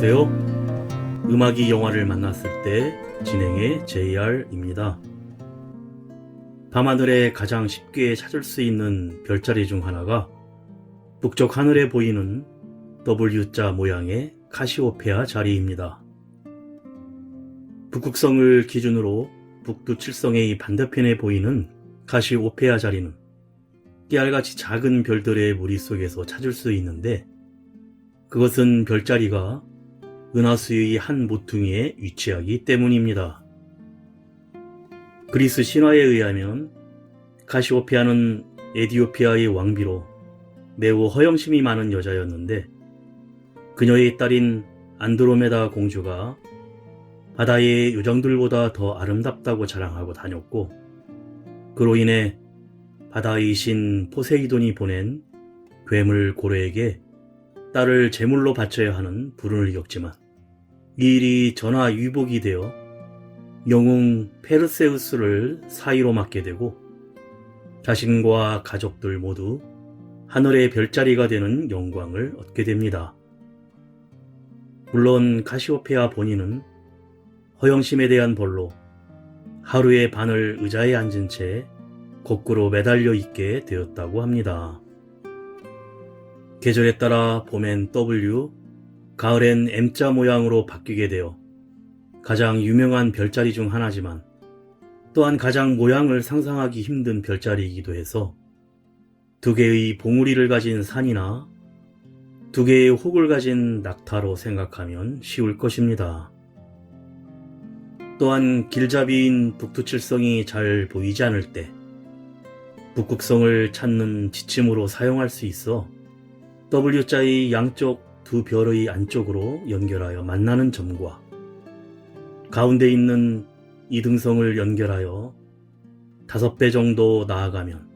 안녕하세요. 음악이 영화를 만났을 때 진행의 JR입니다. 밤하늘에 가장 쉽게 찾을 수 있는 별자리 중 하나가 북쪽 하늘에 보이는 W자 모양의 카시오페아 자리입니다. 북극성을 기준으로 북두칠성의 반대편에 보이는 카시오페아 자리는 깨알같이 작은 별들의 무리 속에서 찾을 수 있는데, 그것은 별자리가 은하수의 한 모퉁이에 위치하기 때문입니다. 그리스 신화에 의하면 카시오페아는 에디오피아의 왕비로 매우 허영심이 많은 여자였는데, 그녀의 딸인 안드로메다 공주가 바다의 요정들보다 더 아름답다고 자랑하고 다녔고, 그로 인해 바다의 신 포세이돈이 보낸 괴물 고래에게 딸을 제물로 바쳐야 하는 불운을 겪지만, 이 일이 전화위복이 되어 영웅 페르세우스를 사이로 맞게 되고 자신과 가족들 모두 하늘의 별자리가 되는 영광을 얻게 됩니다. 물론 카시오페아 본인은 허영심에 대한 벌로 하루의 반을 의자에 앉은 채 거꾸로 매달려 있게 되었다고 합니다. 계절에 따라 봄엔 W, 가을엔 M자 모양으로 바뀌게 되어 가장 유명한 별자리 중 하나지만, 또한 가장 모양을 상상하기 힘든 별자리이기도 해서 두 개의 봉우리를 가진 산이나 두 개의 혹을 가진 낙타로 생각하면 쉬울 것입니다. 또한 길잡이인 북두칠성이 잘 보이지 않을 때 북극성을 찾는 지침으로 사용할 수 있어 W자의 양쪽 두 별의 안쪽으로 연결하여 만나는 점과 가운데 있는 이등성을 연결하여 5배 정도 나아가면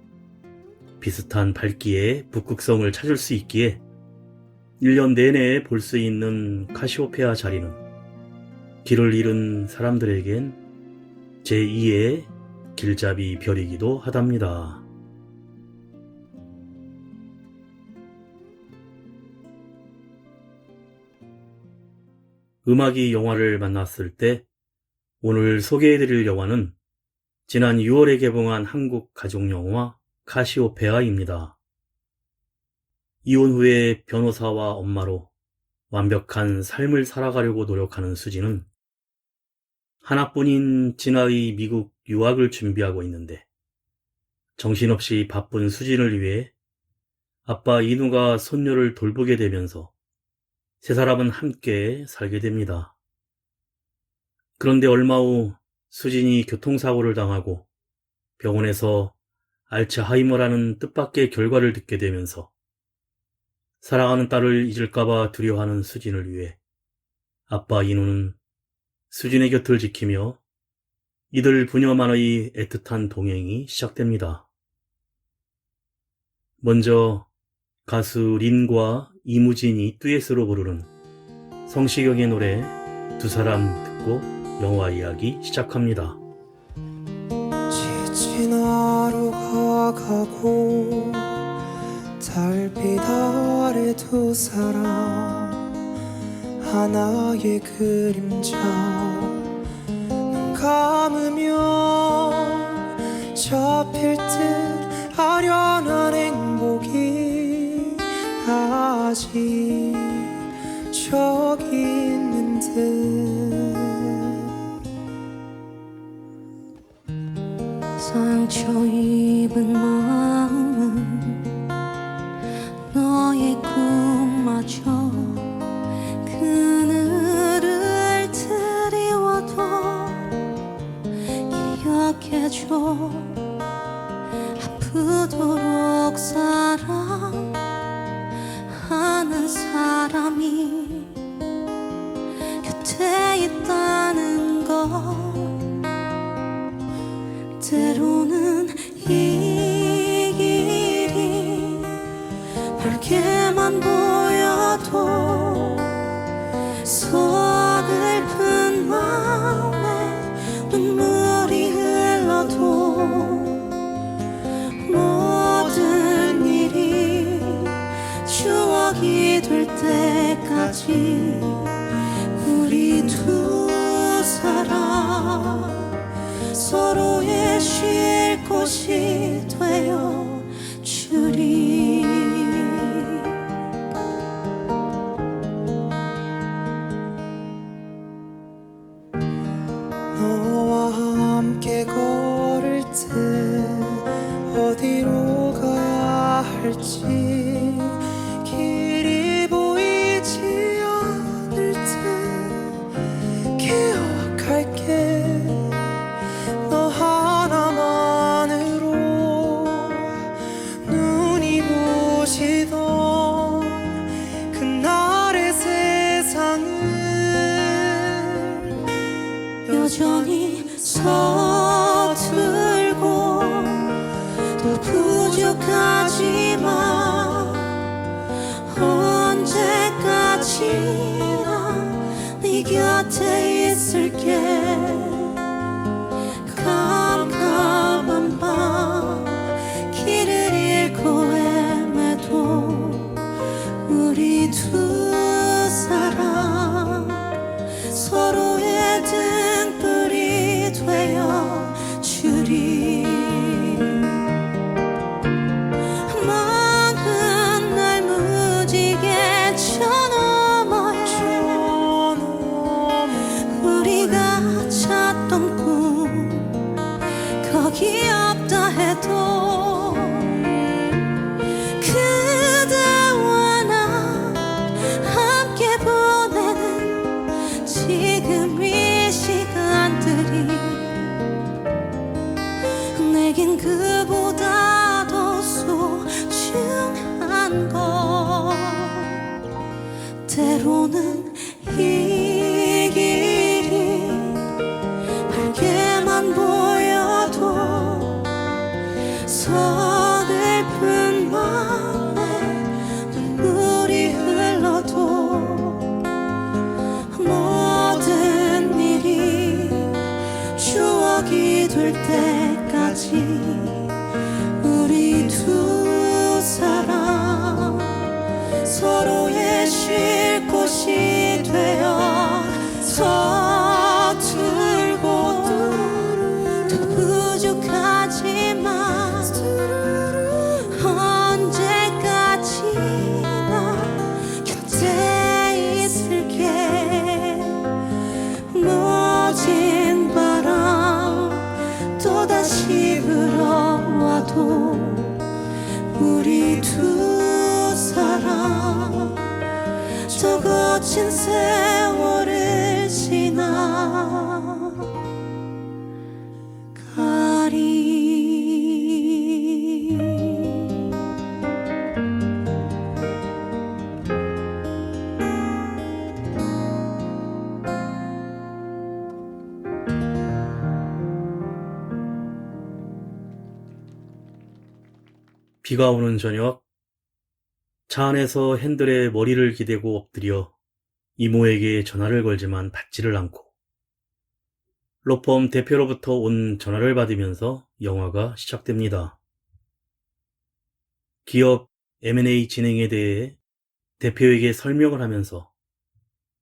비슷한 밝기의 북극성을 찾을 수 있기에 1년 내내 볼 수 있는 카시오페아 자리는 길을 잃은 사람들에겐 제2의 길잡이 별이기도 하답니다. 음악이 영화를 만났을 때 오늘 소개해드릴 영화는 지난 6월에 개봉한 한국 가족영화 카시오페아입니다. 이혼 후에 변호사와 엄마로 완벽한 삶을 살아가려고 노력하는 수지는 하나뿐인 진아의 미국 유학을 준비하고 있는데, 정신없이 바쁜 수진을 위해 아빠 이누가 손녀를 돌보게 되면서 세 사람은 함께 살게 됩니다. 그런데 얼마 후 수진이 교통사고를 당하고 병원에서 알츠하이머라는 뜻밖의 결과를 듣게 되면서 사랑하는 딸을 잊을까봐 두려워하는 수진을 위해 아빠 이누는 수진의 곁을 지키며 이들 부녀만의 애틋한 동행이 시작됩니다. 먼저 가수 린과 이무진이 듀엣으로 부르는 성시경의 노래 두 사람 듣고 영화 이야기 시작합니다. 지친 하루가 가고 달빛 아래 두 사람, 하나의 그림자. 눈 감으면 잡힐 듯 아련한 행복이 아직 저기 있는 듯. 상처 입은 마음은 너의 꿈마저 그늘을 드리워도 기억해줘. 아프도록 사랑하는 사람이 곁에 있다는 것. 때로는 이 길이 밝게만 보여도 서글픈 마음에 눈물이 흘러도 모든 일이 추억이 될 때까지 없지 길이 보이지 않을 때 기억할게 너 하나만으로 눈이 부시던 그날의 세상을 여전히 서툴고 또 부족하지만 언제까지나 네 곁에 있을게 깜깜한 밤 길을 잃고 헤매도 우리 두 사람 서로의 등불이 되어 주리 많은 날 무지개 저 너머에 우리가 찾던 꿈 거기 없다 해도 그대와 나 함께 보내는 지금 이 시간들이 내겐 그보다 더 소중한 것 때로는 이 길이 밝게만 보여도 서글픈 맘에 눈물이 흘러도 모든 일이 추억이 될 때까지 우리 두 사람 서로의 쉴 곳이 되어 서툴고 또 부족하지만 언제까지나 곁에 있을게 모진 바람 또다시 불어와도 우리 두 사람 저 거친 세월을 지나가리 비가 오는 저녁, 차 안에서 핸들에 머리를 기대고 엎드려 이모에게 전화를 걸지만 받지를 않고 로펌 대표로부터 온 전화를 받으면서 영화가 시작됩니다. 기업 M&A 진행에 대해 대표에게 설명을 하면서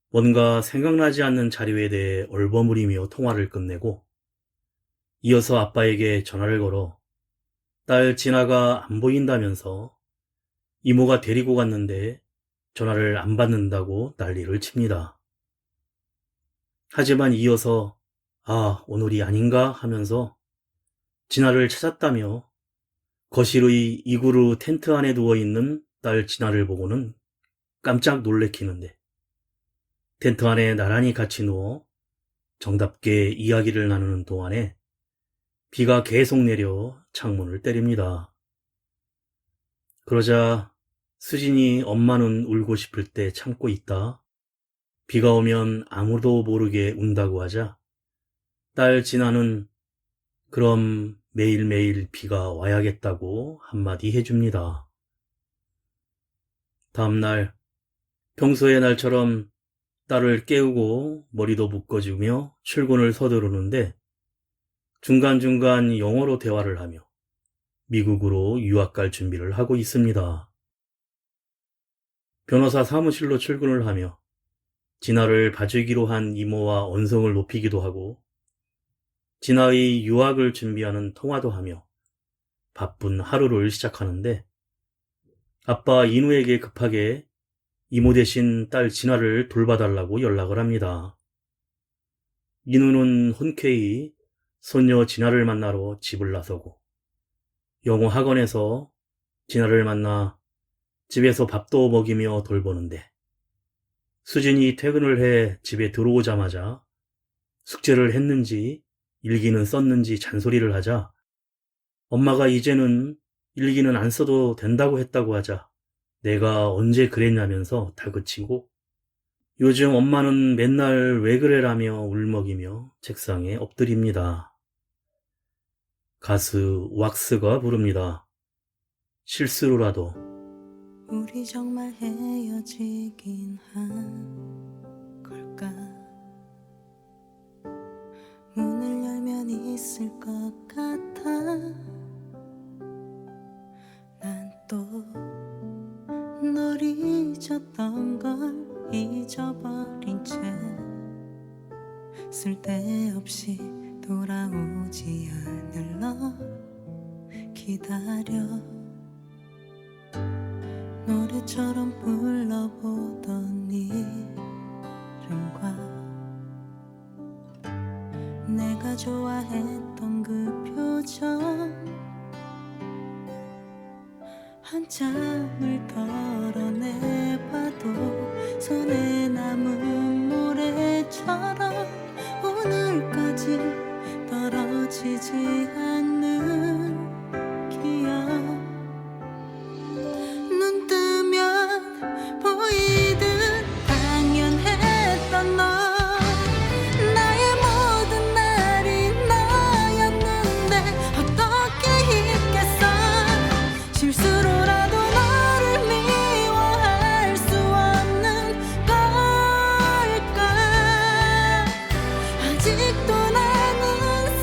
뭔가 생각나지 않는 자료에 대해 얼버무리며 통화를 끝내고 이어서 아빠에게 전화를 걸어 딸 진아가 안 보인다면서 이모가 데리고 갔는데 전화를 안 받는다고 난리를 칩니다. 하지만 이어서 아, 오늘이 아닌가 하면서 진아를 찾았다며 거실의 이구루 텐트 안에 누워있는 딸 진아를 보고는 깜짝 놀래키는데 텐트 안에 나란히 같이 누워 정답게 이야기를 나누는 동안에 비가 계속 내려 창문을 때립니다. 그러자 수진이 엄마는 울고 싶을 때 참고 있다. 비가 오면 아무도 모르게 운다고 하자 딸 진아는 그럼 매일매일 비가 와야겠다고 한마디 해줍니다. 다음날 평소의 날처럼 딸을 깨우고 머리도 묶어주며 출근을 서두르는데 중간중간 영어로 대화를 하며 미국으로 유학 갈 준비를 하고 있습니다. 변호사 사무실로 출근을 하며 진아를 봐주기로 한 이모와 언성을 높이기도 하고 진아의 유학을 준비하는 통화도 하며 바쁜 하루를 시작하는데 아빠 인우에게 급하게 이모 대신 딸 진아를 돌봐달라고 연락을 합니다. 인우는 흔쾌히 손녀 진아를 만나러 집을 나서고 영어 학원에서 진아를 만나 집에서 밥도 먹이며 돌보는데 수진이 퇴근을 해 집에 들어오자마자 숙제를 했는지 일기는 썼는지 잔소리를 하자 엄마가 이제는 일기는 안 써도 된다고 했다고 하자 내가 언제 그랬냐면서 다그치고 요즘 엄마는 맨날 왜 그래라며 울먹이며 책상에 엎드립니다. 가수 왁스가 부릅니다. 실수로라도. 우리 정말 헤어지긴 한 걸까? 문을 열면 있을 것 같아. 난 또 널 잊었던 걸 잊어버린 채 쓸데없이 돌아오지 않을 너 기다려. 노래처럼 불러보던 이름과 내가 좋아했던 그 표정 한참을 덜어내봐도 손에 남은 모래처럼 오늘까지 떨어지지 않는 기억. 눈 뜨면 보이듯 당연했던 너 나의 모든 날이 너였는데 어떻게 잊겠어. 실수로라도 너를 미워할 수 없는 걸까. 아직도 나는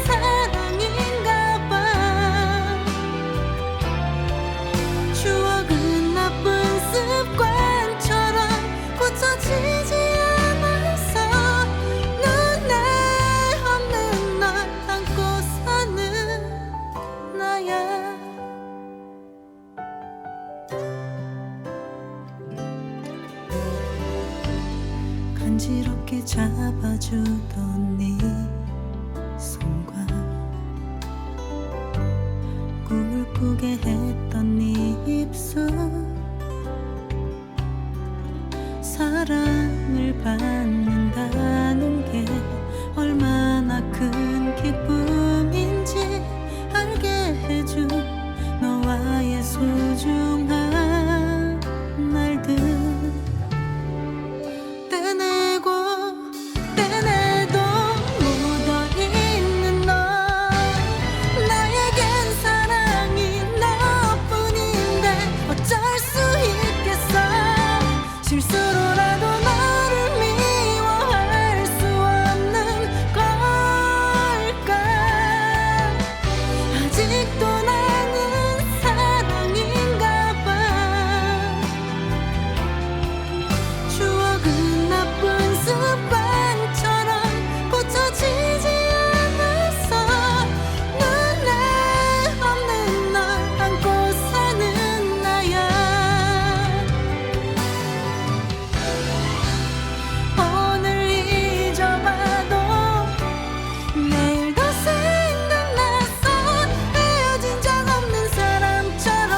사랑인가 봐. 추억은 나쁜 습관처럼 고쳐지지 않아서 눈에 없는 널 안고 사는 나야. 간지럽게 잡아주던 네 손과 꿈을 꾸게 했던 네 입술 사랑을 받는다는 게 얼마나 큰 기쁨인지 알게 해준 너와의 소중한 날들. 떼내고 떼내도 묻어있는 너 나에겐 사랑이 너뿐인데 어쩔 수 있겠어. 실수로라도 너를 미워할 수 없는 걸까. 아직도 나는 사랑인가 봐. 추억은 나쁜 습관처럼 고쳐지지 않아서 눈에 없는 널 안고 사는 나야. 오늘 잊어봐도 내일 더 생각나서 헤어진 적 없는 사람처럼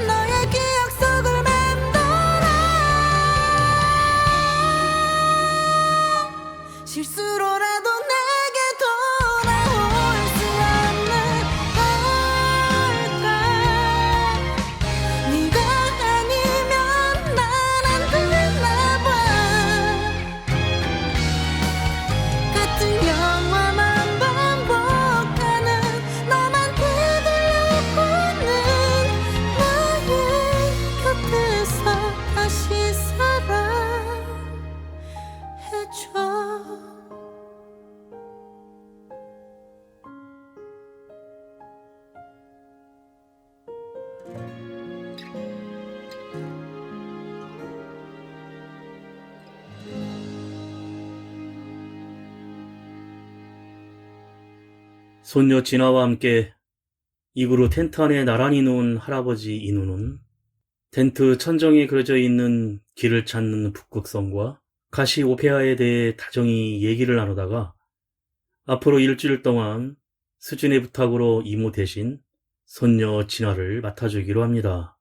너의 기억 속을 맴돌아. 실수로라도 내게 돌아올 수 없는 걸까. 네가 아니면 난 안 되나 봐. 같은 영화만 반복하는 너만 되돌려보는 나의 곁에서 다시 사랑해줘. 손녀 진아와 함께 입으로 텐트 안에 나란히 누운 할아버지 인우는 텐트 천정에 그려져 있는 길을 찾는 북극성과 카시오페아에 대해 다정히 얘기를 나누다가 앞으로 일주일 동안 수진의 부탁으로 이모 대신 손녀 진아를 맡아주기로 합니다.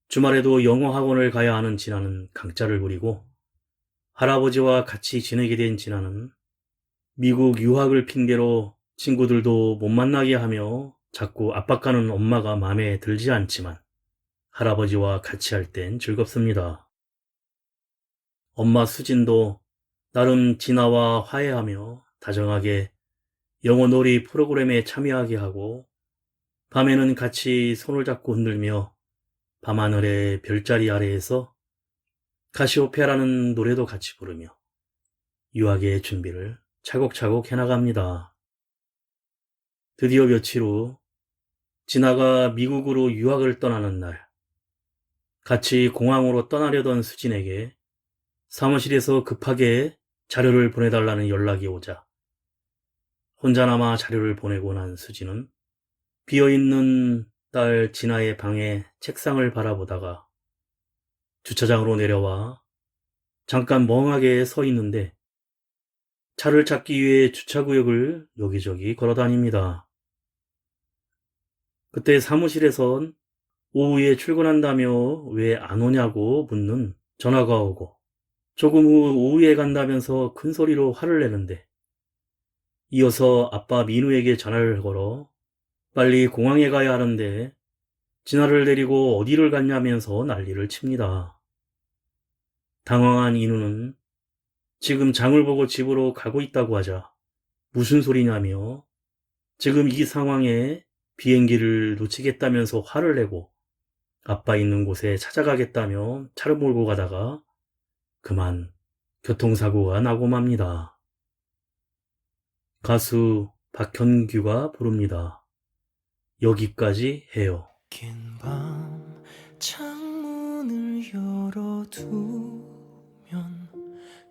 주말에도 영어 학원을 가야 하는 진아는 강짜를 부리고 할아버지와 같이 지내게 된 진아는 미국 유학을 핑계로 친구들도 못 만나게 하며 자꾸 압박하는 엄마가 마음에 들지 않지만 할아버지와 같이 할 땐 즐겁습니다. 엄마 수진도 나름 진아와 화해하며 다정하게 영어 놀이 프로그램에 참여하게 하고 밤에는 같이 손을 잡고 흔들며 밤하늘의 별자리 아래에서 카시오페아라는 노래도 같이 부르며 유학의 준비를 차곡차곡 해나갑니다. 드디어 며칠 후 진아가 미국으로 유학을 떠나는 날, 같이 공항으로 떠나려던 수진에게 사무실에서 급하게 자료를 보내달라는 연락이 오자 혼자 남아 자료를 보내고 난 수진은 비어있는 딸 진아의 방의 책상을 바라보다가 주차장으로 내려와 잠깐 멍하게 서 있는데 차를 찾기 위해 주차구역을 여기저기 걸어다닙니다. 그때 사무실에선 오후에 출근한다며 왜 안 오냐고 묻는 전화가 오고 조금 후 오후에 간다면서 큰 소리로 화를 내는데 이어서 아빠 민우에게 전화를 걸어 빨리 공항에 가야 하는데 진아를 데리고 어디를 갔냐면서 난리를 칩니다. 당황한 인우는 지금 장을 보고 집으로 가고 있다고 하자 무슨 소리냐며 지금 이 상황에 비행기를 놓치겠다면서 화를 내고 아빠 있는 곳에 찾아가겠다며 차를 몰고 가다가 그만 교통사고가 나고 맙니다. 가수 박현규가 부릅니다. 여기까지 해요. 긴 밤 창문을 열어두면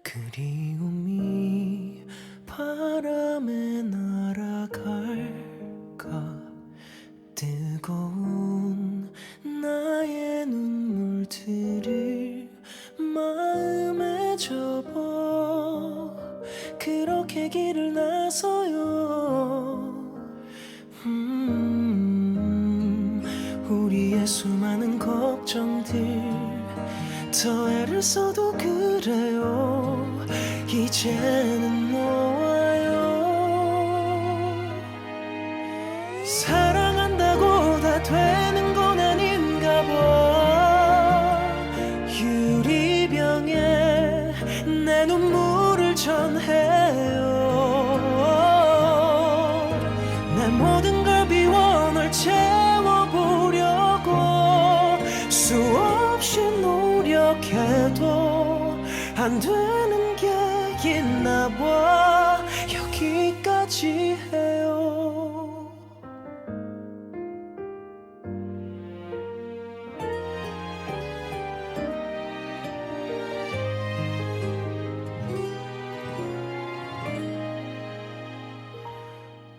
그리움이 바람에 날아갈까 뜨거운 나의 눈물들을 마음에 접어 그렇게 길을 나서요. 우리의 수많은 걱정들 더 애를 써도 그래요. 이제는 놓아요. 사랑한다고 다 되는 건 아닌가 봐. 유리병에 내 눈물을 전해요. 내 모든 걸 비워 널 채워보려고 수없이 노력해도 안 되는 게 있나 봐. 여기까지 해요.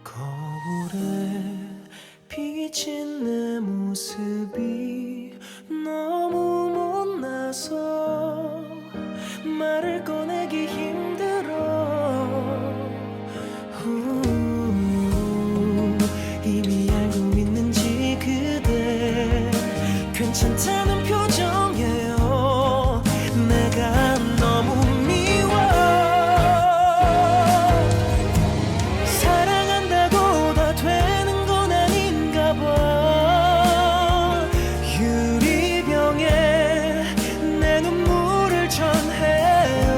거울에 비친 내 모습이 너무 못나서 말을 꺼내기 힘들어. 이미 알고 있는지 그대 괜찮다는 표정이에요. 내가 너무 미워. 사랑한다고 다 되는 건 아닌가 봐. 유리병에 내 눈물을 전해요.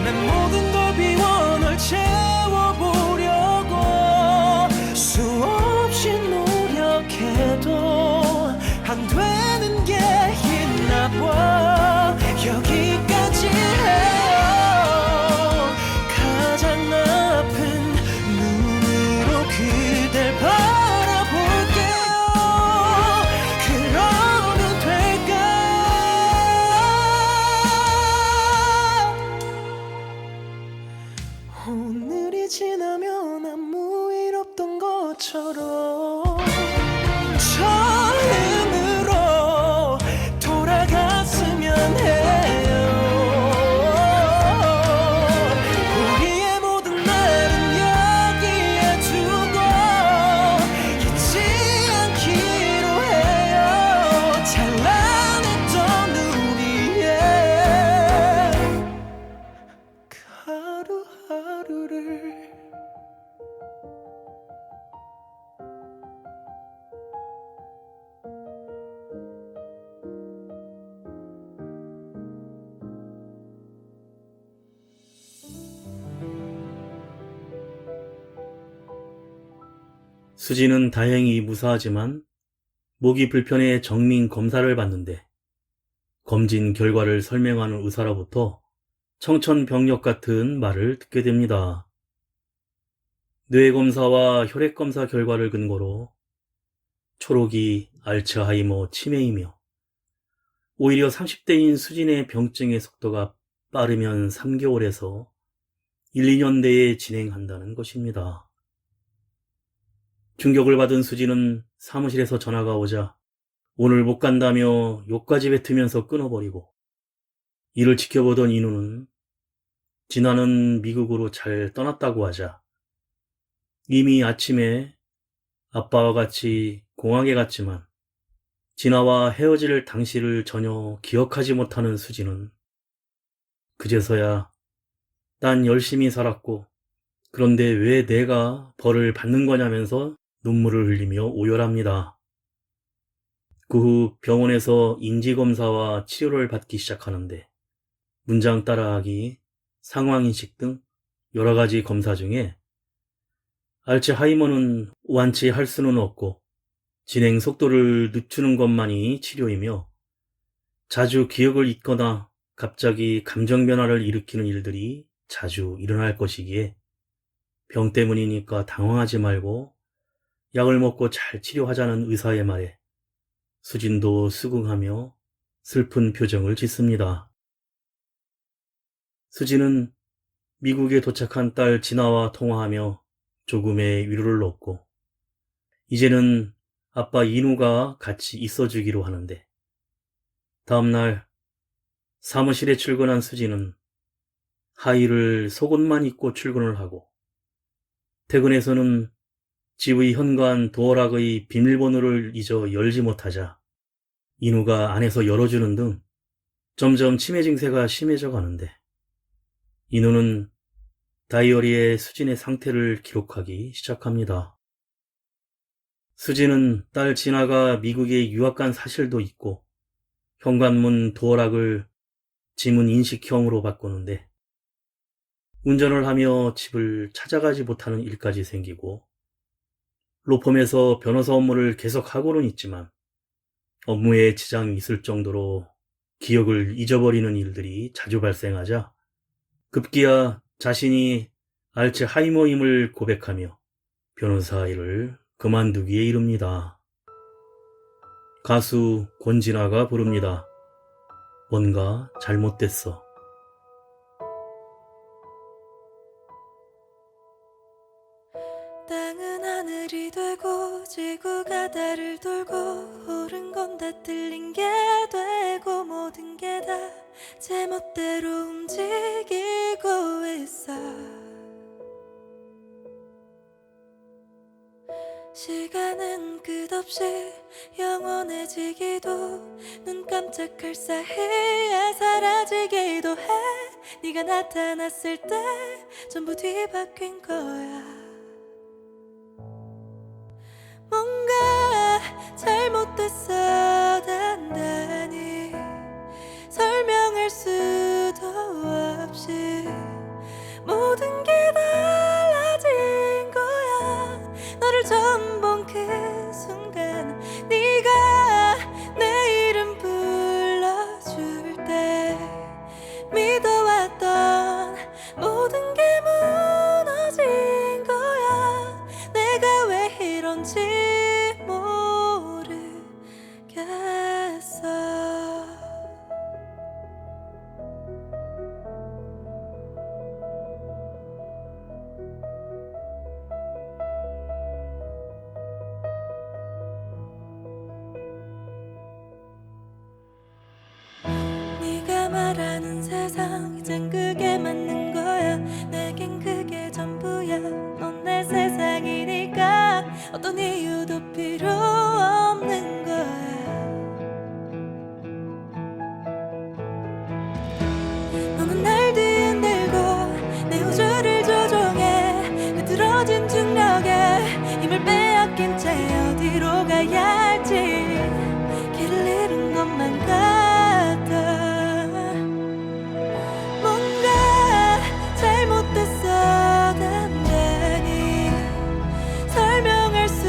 내 모든 걸 비워 널 채워보려고 수없이 노력해도 수지는 다행히 무사하지만 목이 불편해 정밀 검사를 받는데 검진 결과를 설명하는 의사로부터 청천벽력 같은 말을 듣게 됩니다. 뇌검사와 혈액검사 결과를 근거로 초록이 알츠하이머 치매이며 오히려 30대인 수진의 병증의 속도가 빠르면 3개월에서 1, 2년 내에 진행한다는 것입니다. 충격을 받은 수진은 사무실에서 전화가 오자 오늘 못 간다며 욕까지 뱉으면서 끊어버리고 이를 지켜보던 인우는 진아는 미국으로 잘 떠났다고 하자 이미 아침에 아빠와 같이 공항에 갔지만 진아와 헤어질 당시를 전혀 기억하지 못하는 수지는 그제서야 난 열심히 살았고 그런데 왜 내가 벌을 받는 거냐면서 눈물을 흘리며 오열합니다. 그 후 병원에서 인지검사와 치료를 받기 시작하는데 문장 따라하기, 상황인식 등 여러 가지 검사 중에 알츠하이머는 완치할 수는 없고 진행 속도를 늦추는 것만이 치료이며 자주 기억을 잊거나 갑자기 감정 변화를 일으키는 일들이 자주 일어날 것이기에 병 때문이니까 당황하지 말고 약을 먹고 잘 치료하자는 의사의 말에 수진도 수긍하며 슬픈 표정을 짓습니다. 수진은 미국에 도착한 딸 진아와 통화하며 조금의 위로를 얻고 이제는 아빠 인우가 같이 있어주기로 하는데 다음날 사무실에 출근한 수진은 하의를 속옷만 입고 출근을 하고 퇴근해서는 집의 현관 도어락의 비밀번호를 잊어 열지 못하자 인우가 안에서 열어주는 등 점점 치매 증세가 심해져 가는데 인우는 다이어리에 수진의 상태를 기록하기 시작합니다. 수진은 딸 진아가 미국에 유학 간 사실도 있고 현관문 도어락을 지문 인식형으로 바꾸는데 운전을 하며 집을 찾아가지 못하는 일까지 생기고 로펌에서 변호사 업무를 계속하고는 있지만 업무에 지장이 있을 정도로 기억을 잊어버리는 일들이 자주 발생하자 급기야 자신이 알츠하이머임을 고백하며 변호사 일을 그만두기에 이릅니다. 가수 권진아가 부릅니다. 뭔가 잘못됐어. 땅은 하늘이 되고 지구가 달을 돌고 옳은 건 다 틀린 게 되고 모든 게 다 제멋대로 움직이고 있어. 시간은 끝없이 영원해지기도 눈 깜짝할 사이에 사라지기도 해. 네가 나타났을 때 전부 뒤바뀐 거야. 뭔가 잘못됐어 단단히 설명할 수도 없이 모든 게 달라진 거야. 너를 처음 본 그 순간 네가 내 이름 불러줄 때 믿어왔던 모든 게 무너진 거야. 내가 왜 이런지 모르겠어. 네가 말하는 세상 이젠 그게 맞는 거야. 내겐 그게 전부야. 넌 내 세상이니까 어떤 이유도 필요 없는 거야. 너는 날 뒤흔들고 내 우주를 조종해. 흐트러진 중력에 힘을 빼앗긴 채 어디로 가야 할지 길을 잃은 것만 같아. 뭔가 잘못됐어 단단히 설명할 수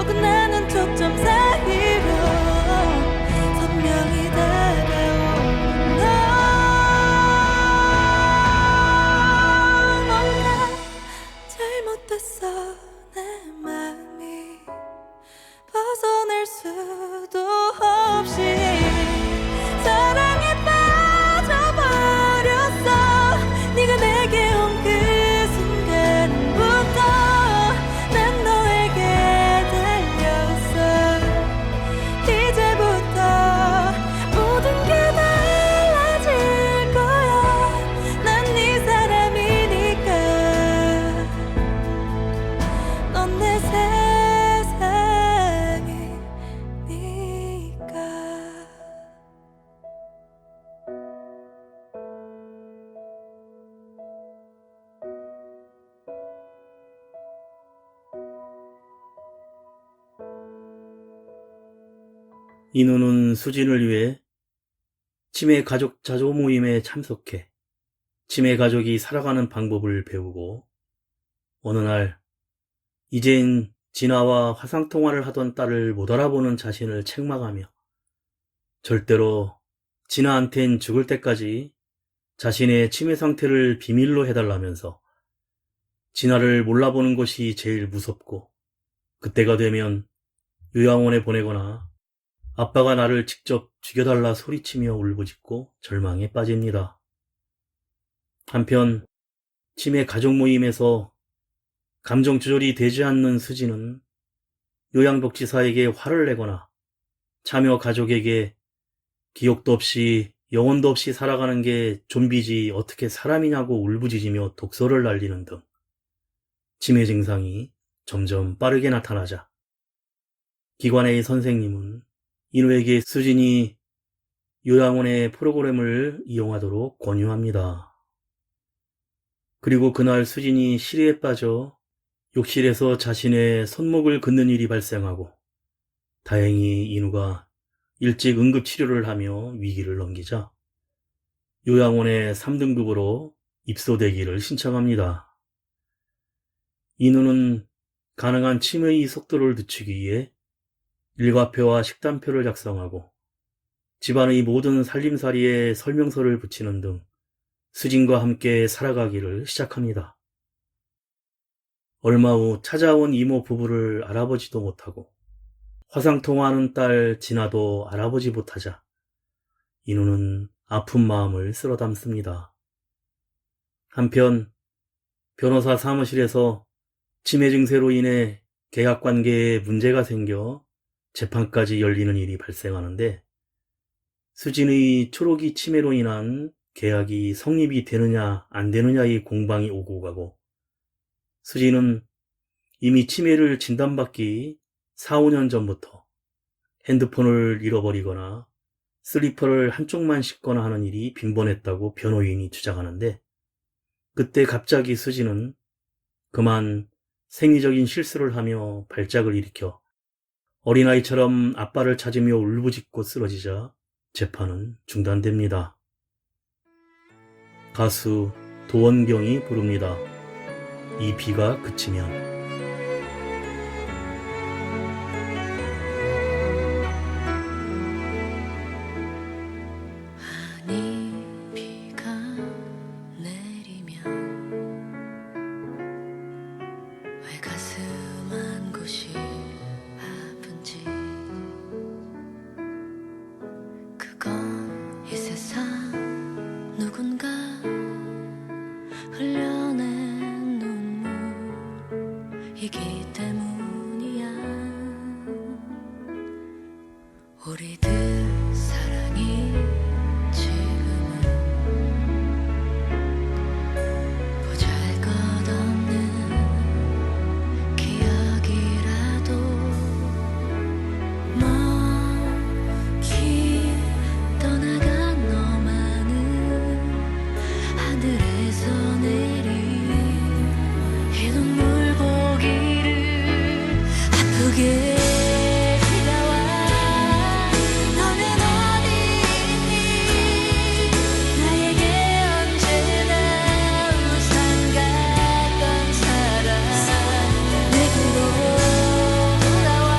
어긋나는 초점 사이로 선명히 다가오는 너. 뭔가 잘못됐어. 내 마음이 벗어날 수도 없이 사랑에 빠져버렸어. 네가 내게 온 그 순간부터 난 너에게 달렸어. 이제부터 모든 게 달라질 거야. 난 네 사람이니까. 넌 내 세상이니까. 인우는 수진을 위해 치매 가족 자조 모임에 참석해 치매 가족이 살아가는 방법을 배우고 어느 날 이젠 진아와 화상통화를 하던 딸을 못 알아보는 자신을 책망하며 절대로 진아한텐 죽을 때까지 자신의 치매 상태를 비밀로 해달라면서 진아를 몰라보는 것이 제일 무섭고 그때가 되면 요양원에 보내거나 아빠가 나를 직접 죽여달라 소리치며 울부짖고 절망에 빠집니다. 한편 치매 가족 모임에서 감정 조절이 되지 않는 수지는 요양복지사에게 화를 내거나 참여 가족에게 기억도 없이 영혼도 없이 살아가는 게 좀비지 어떻게 사람이냐고 울부짖으며 독서를 날리는 등 치매 증상이 점점 빠르게 나타나자 기관의 선생님은 인우에게 수진이 요양원의 프로그램을 이용하도록 권유합니다. 그리고 그날 수진이 시리에 빠져 욕실에서 자신의 손목을 긋는 일이 발생하고 다행히 인우가 일찍 응급치료를 하며 위기를 넘기자 요양원의 3등급으로 입소되기를 신청합니다. 인우는 가능한 치매의 속도를 늦추기 위해 일과표와 식단표를 작성하고 집안의 모든 살림살이에 설명서를 붙이는 등 수진과 함께 살아가기를 시작합니다. 얼마 후 찾아온 이모 부부를 알아보지도 못하고 화상통화하는 딸 진아도 알아보지 못하자 인우는 아픈 마음을 쓸어 담습니다. 한편 변호사 사무실에서 치매 증세로 인해 계약관계에 문제가 생겨 재판까지 열리는 일이 발생하는데 수진의 초록이 치매로 인한 계약이 성립이 되느냐 안 되느냐의 공방이 오고 가고 수진은 이미 치매를 진단받기 4, 5년 전부터 핸드폰을 잃어버리거나 슬리퍼를 한쪽만 신거나 하는 일이 빈번했다고 변호인이 주장하는데 그때 갑자기 수진은 그만 생리적인 실수를 하며 발작을 일으켜 어린아이처럼 아빠를 찾으며 울부짖고 쓰러지자 재판은 중단됩니다. 가수 도원경이 부릅니다. 이 비가 그치면. 흘려낸 눈물이기 때문이야. 우리들 사랑이 지금은 보잘것없는 기억이라도 멀리 떠나간 너만은 하늘에서 내린 이 눈물 보기를 아프게 다가와. 너는 어디 있니? 나에게 언제나 우산 같던 사람 내게로 돌아와.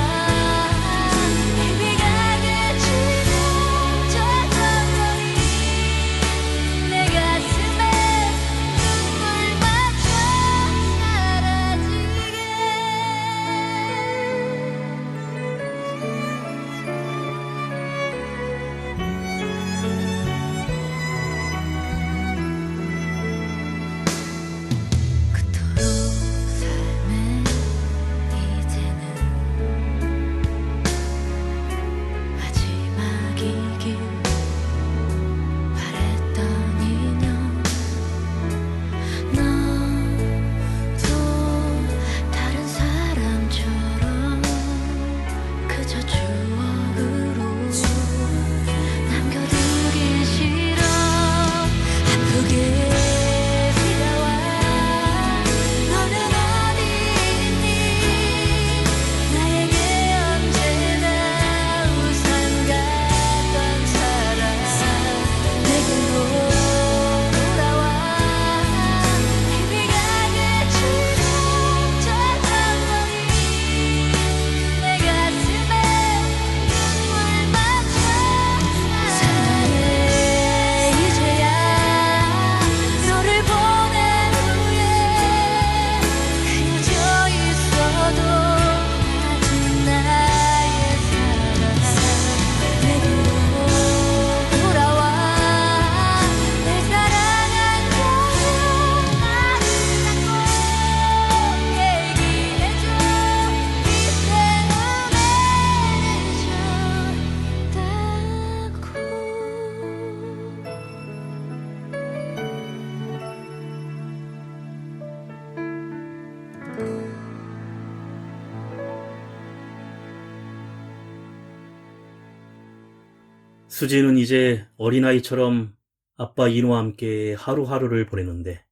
수지는 이제 어린아이처럼 아빠 인우와 함께 하루하루를 보내는데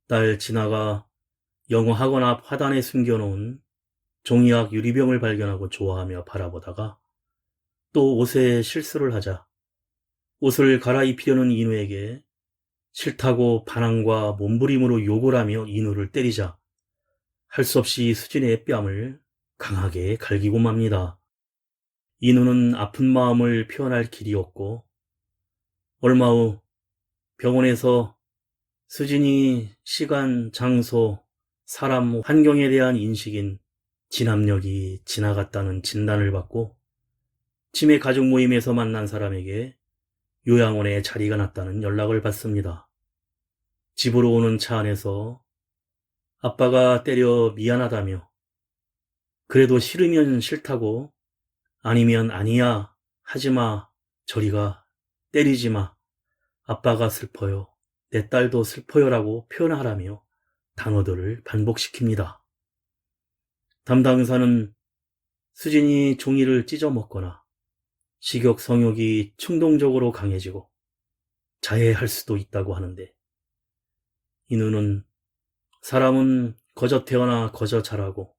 딸 진아가 영어 학원 앞 화단에 숨겨놓은 종이학 유리병을 발견하고 좋아하며 바라보다가 또 옷에 실수를 하자 옷을 갈아입히려는 인우에게 싫다고 반항과 몸부림으로 욕을 하며 인우를 때리자 할 수 없이 수진의 뺨을 강하게 갈기고 맙니다. 인우는 아픈 마음을 표현할 길이 없고 얼마 후 병원에서 수진이 시간, 장소, 사람, 환경에 대한 인식인 진압력이 지나갔다는 진단을 받고 치매 가족 모임에서 만난 사람에게 요양원에 자리가 났다는 연락을 받습니다. 집으로 오는 차 안에서 아빠가 때려 미안하다며 그래도 싫으면 싫다고 아니면 아니야 하지마 저리가 때리지마 아빠가 슬퍼요 내 딸도 슬퍼요라고 표현하라며 단어들을 반복시킵니다. 담당 의사는 수진이 종이를 찢어 먹거나 식욕 성욕이 충동적으로 강해지고 자해할 수도 있다고 하는데 인우는 사람은 거저 태어나 거저 자라고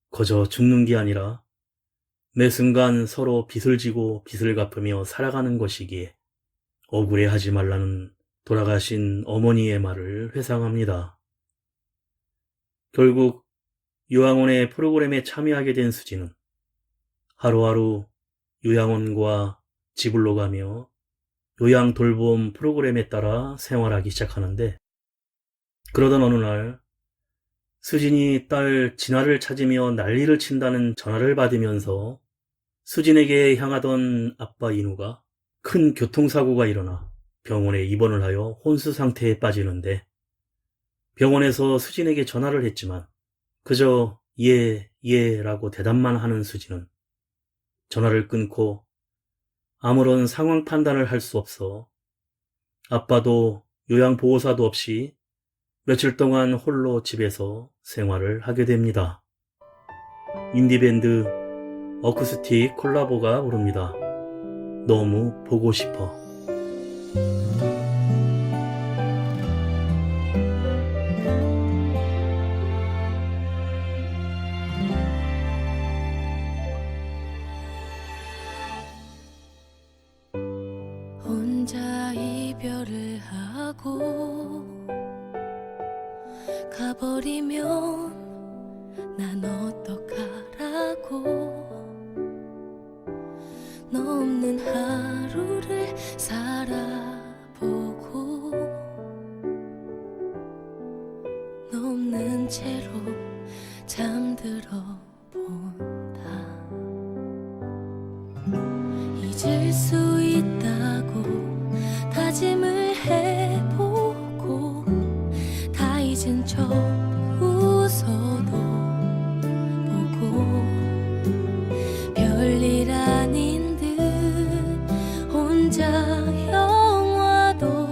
거저 죽는 게 아니라 매 순간 서로 빚을 지고 빚을 갚으며 살아가는 것이기에 억울해하지 말라는 돌아가신 어머니의 말을 회상합니다. 결국 요양원의 프로그램에 참여하게 된 수지는 하루하루 요양원과 집을로 가며 요양 돌봄 프로그램에 따라 생활하기 시작하는데 그러던 어느 날 수진이 딸 진아를 찾으며 난리를 친다는 전화를 받으면서 수진에게 향하던 아빠 인우가 큰 교통사고가 일어나 병원에 입원을 하여 혼수 상태에 빠지는데 병원에서 수진에게 전화를 했지만 그저 예라고 대답만 하는 수진은 전화를 끊고 아무런 상황 판단을 할 수 없어 아빠도 요양보호사도 없이 며칠 동안 홀로 집에서 생활을 하게 됩니다. 인디밴드 어쿠스틱 콜라보가 부릅니다. 너무 보고 싶어. 혼자 이별을 하고 가버리면 난 어떡하라고 너 없는 하루를 살아보고 너 없는 채로 잠들어 본다 잊을 수 있다고 다짐을 해보고 다 잊은 척 웃어도 보고 별일 아닌 듯 혼자 영화도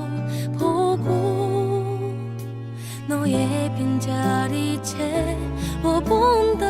보고 너의 빈자리 채워본다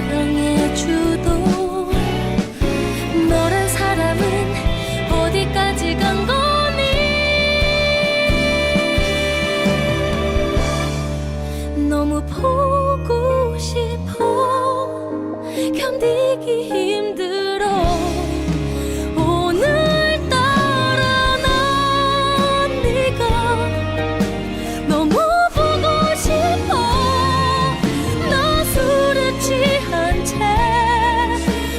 사랑해주도 너란 사람은 어디까지 간 거니? 너무 보고 싶어 견디기 힘들어 오늘따라 난 네가 너무 보고 싶어 나 술에 취한 채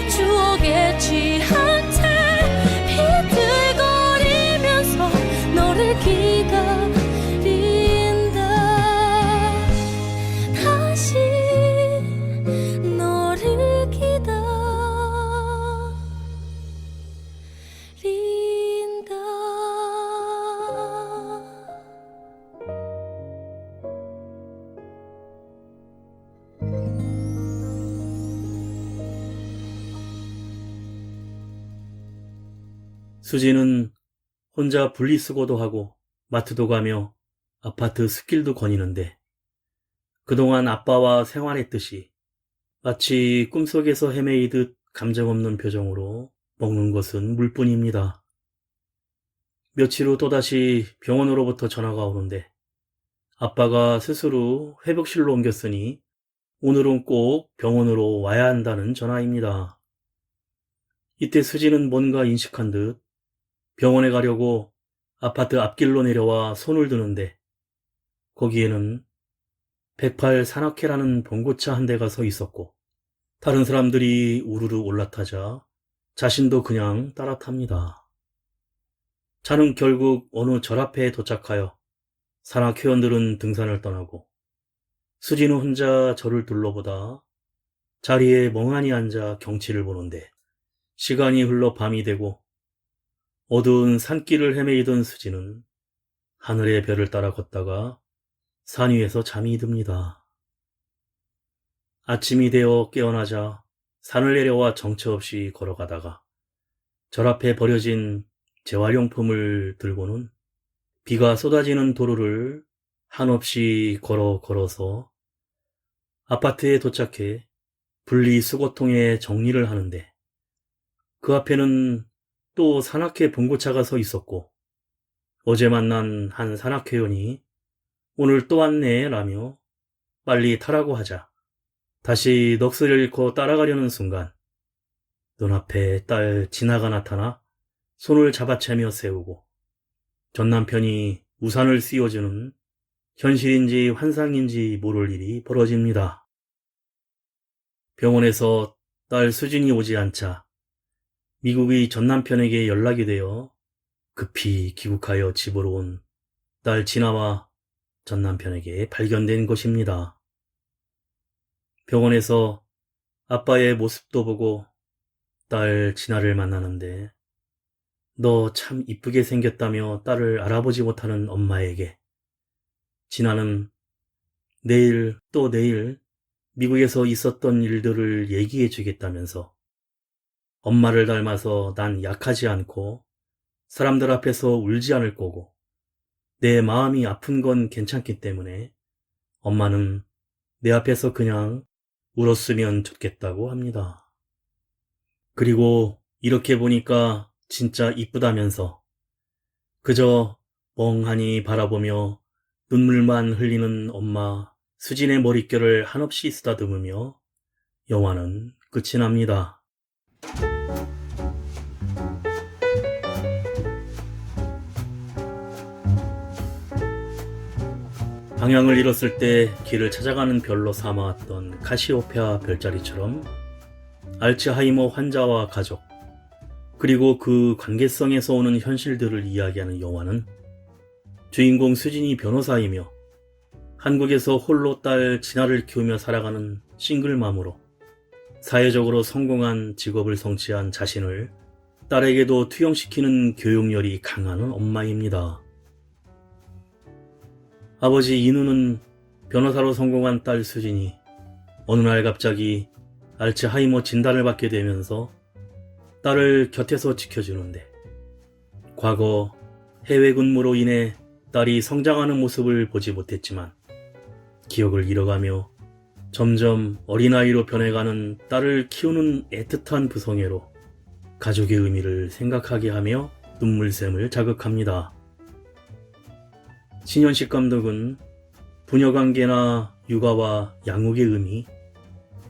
추억에 취한 채 비틀거리면서 너를 기다린다 다시 너를 기다린다. 수지는 혼자 분리수거도 하고 마트도 가며 아파트 숲길도 거니는데 그동안 아빠와 생활했듯이 마치 꿈속에서 헤매이듯 감정 없는 표정으로 먹는 것은 물뿐입니다. 며칠 후 또다시 병원으로부터 전화가 오는데 아빠가 스스로 회복실로 옮겼으니 오늘은 꼭 병원으로 와야 한다는 전화입니다. 이때 수지는 뭔가 인식한 듯 병원에 가려고 아파트 앞길로 내려와 손을 드는데 거기에는 108 산악회라는 봉고차 한 대가 서 있었고 다른 사람들이 우르르 올라타자 자신도 그냥 따라 탑니다. 차는 결국 어느 절 앞에 도착하여 산악회원들은 등산을 떠나고 수지는 혼자 절을 둘러보다 자리에 멍하니 앉아 경치를 보는데 시간이 흘러 밤이 되고 어두운 산길을 헤매이던 수지는 하늘의 별을 따라 걷다가 산 위에서 잠이 듭니다. 아침이 되어 깨어나자 산을 내려와 정처 없이 걸어가다가 절 앞에 버려진 재활용품을 들고는 비가 쏟아지는 도로를 한없이 걸어서 아파트에 도착해 분리수거통에 정리를 하는데 그 앞에는 또 산악회 봉고차가 서 있었고 어제 만난 한 산악회원이 오늘 또 왔네 라며 빨리 타라고 하자 다시 넋을 잃고 따라가려는 순간 눈앞에 딸 진아가 나타나 손을 잡아채며 세우고 전 남편이 우산을 씌워주는 현실인지 환상인지 모를 일이 벌어집니다. 병원에서 딸 수진이 오지 않자 미국의 전 남편에게 연락이 되어 급히 귀국하여 집으로 온 딸 진아와 전 남편에게 발견된 것입니다. 병원에서 아빠의 모습도 보고 딸 진아를 만나는데 너 참 이쁘게 생겼다며 딸을 알아보지 못하는 엄마에게 진아는 내일 또 내일 미국에서 있었던 일들을 얘기해 주겠다면서 엄마를 닮아서 난 약하지 않고 사람들 앞에서 울지 않을 거고 내 마음이 아픈 건 괜찮기 때문에 엄마는 내 앞에서 그냥 울었으면 좋겠다고 합니다. 그리고 이렇게 보니까 진짜 이쁘다면서 그저 멍하니 바라보며 눈물만 흘리는 엄마 수진의 머릿결을 한없이 쓰다듬으며 영화는 끝이 납니다. 방향을 잃었을 때 길을 찾아가는 별로 삼아왔던 카시오페아 별자리처럼 알츠하이머 환자와 가족 그리고 그 관계성에서 오는 현실들을 이야기하는 영화는 주인공 수진이 변호사이며 한국에서 홀로 딸 진아를 키우며 살아가는 싱글맘으로 사회적으로 성공한 직업을 성취한 자신을 딸에게도 투영시키는 교육열이 강한 엄마입니다. 아버지 인우는 변호사로 성공한 딸 수진이 어느 날 갑자기 알츠하이머 진단을 받게 되면서 딸을 곁에서 지켜주는데 과거 해외 근무로 인해 딸이 성장하는 모습을 보지 못했지만 기억을 잃어가며 점점 어린아이로 변해가는 딸을 키우는 애틋한 부성애로 가족의 의미를 생각하게 하며 눈물샘을 자극합니다. 신현식 감독은 부녀관계나 육아와 양육의 의미,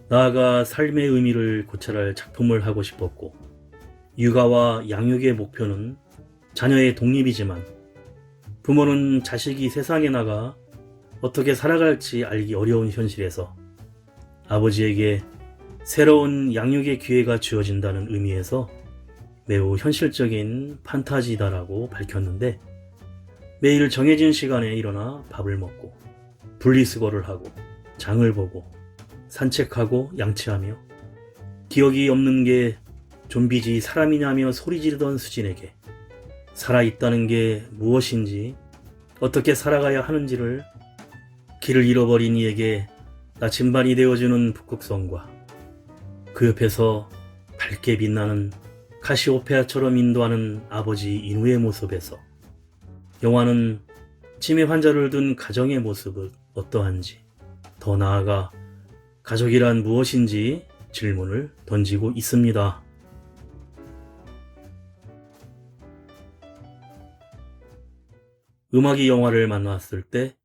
나아가 삶의 의미를 고찰할 작품을 하고 싶었고, 육아와 양육의 목표는 자녀의 독립이지만 부모는 자식이 세상에 나가 어떻게 살아갈지 알기 어려운 현실에서 아버지에게 새로운 양육의 기회가 주어진다는 의미에서 매우 현실적인 판타지다라고 밝혔는데, 매일 정해진 시간에 일어나 밥을 먹고 분리수거를 하고 장을 보고 산책하고 양치하며 기억이 없는 게 좀비지 사람이냐며 소리 지르던 수진에게 살아있다는 게 무엇인지, 어떻게 살아가야 하는지를 길을 잃어버린 이에게 나침반이 되어주는 북극성과 그 옆에서 밝게 빛나는 카시오페아처럼 인도하는 아버지 인우의 모습에서 영화는 치매 환자를 둔 가정의 모습은 어떠한지, 더 나아가 가족이란 무엇인지 질문을 던지고 있습니다. 음악이 영화를 만났을 때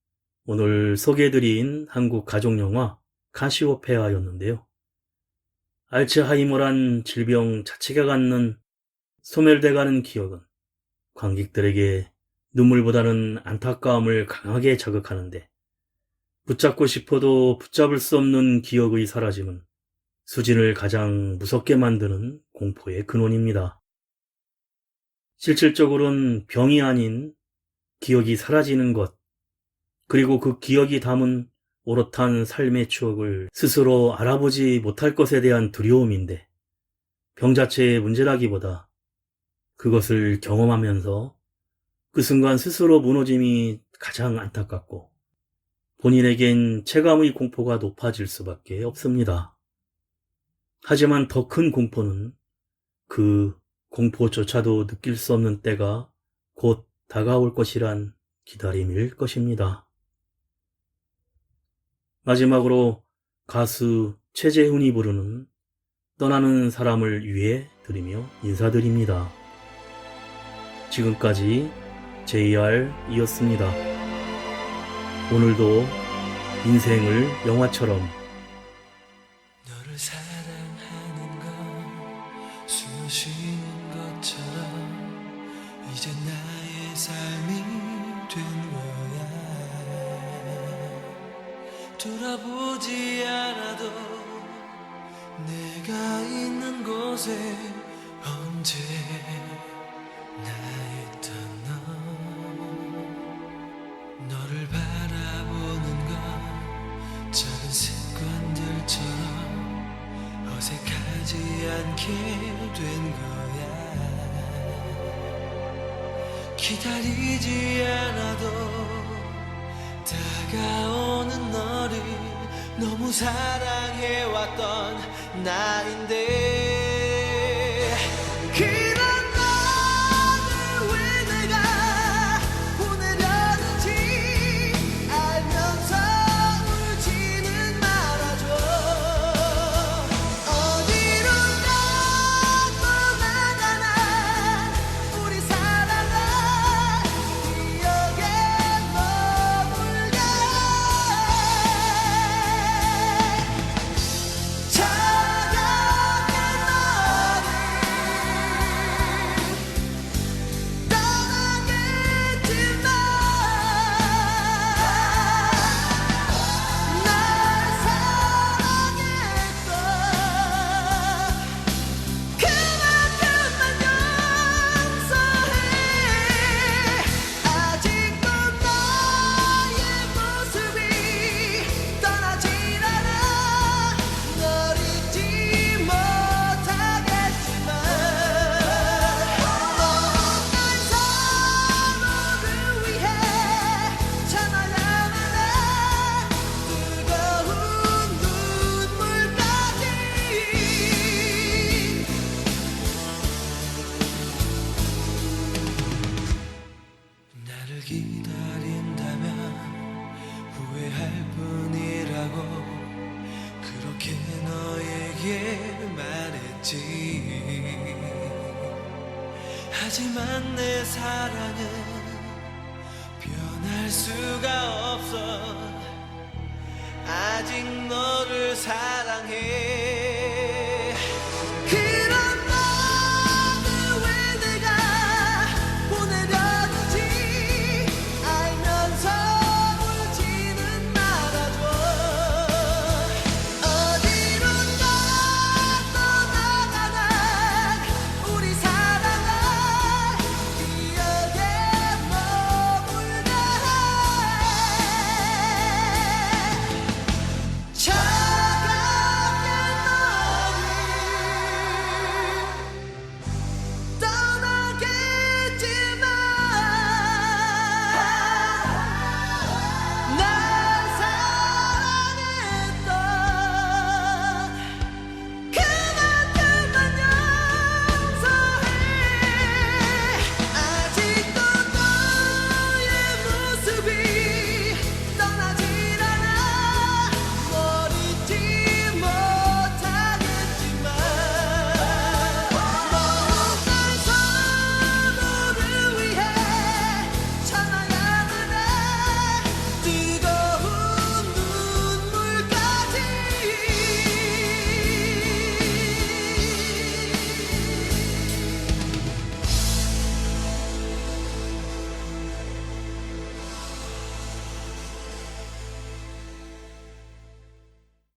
오늘 소개해드린 한국 가족영화 카시오페아였는데요. 알츠하이머란 질병 자체가 갖는 소멸돼가는 기억은 관객들에게 눈물보다는 안타까움을 강하게 자극하는데, 붙잡고 싶어도 붙잡을 수 없는 기억의 사라짐은 수진을 가장 무섭게 만드는 공포의 근원입니다. 실질적으로는 병이 아닌 기억이 사라지는 것, 그리고 그 기억이 담은 오롯한 삶의 추억을 스스로 알아보지 못할 것에 대한 두려움인데, 병 자체의 문제라기보다 그것을 경험하면서 그 순간 스스로 무너짐이 가장 안타깝고 본인에겐 체감의 공포가 높아질 수밖에 없습니다. 하지만 더 큰 공포는 그 공포조차도 느낄 수 없는 때가 곧 다가올 것이란 기다림일 것입니다. 마지막으로 가수 최재훈이 부르는 떠나는 사람을 위해 드리며 인사드립니다. 지금까지 JR이었습니다. 오늘도 인생을 영화처럼 너를 사랑하는 건 숨쉬는 것처럼 이제 나의 삶이 된 거야. 돌아보지 않아도 내가 있는 곳에 언제나 있던 너를 바라보는 건 작은 습관들처럼 어색하지 않게 된 거야. 기다리지 않아도 다가오는 너를 너무 사랑해왔던 나인데, 그런 너를 왜 내가 보내려는지 알면서 울지는 말아줘. 어디론가 떠나가나 우리 사랑은 기억에 머물게. 기다린다면 후회할 뿐이라고 했지. 하지만 내 사랑은 변할 수가 없어. 아직 너를 사랑해.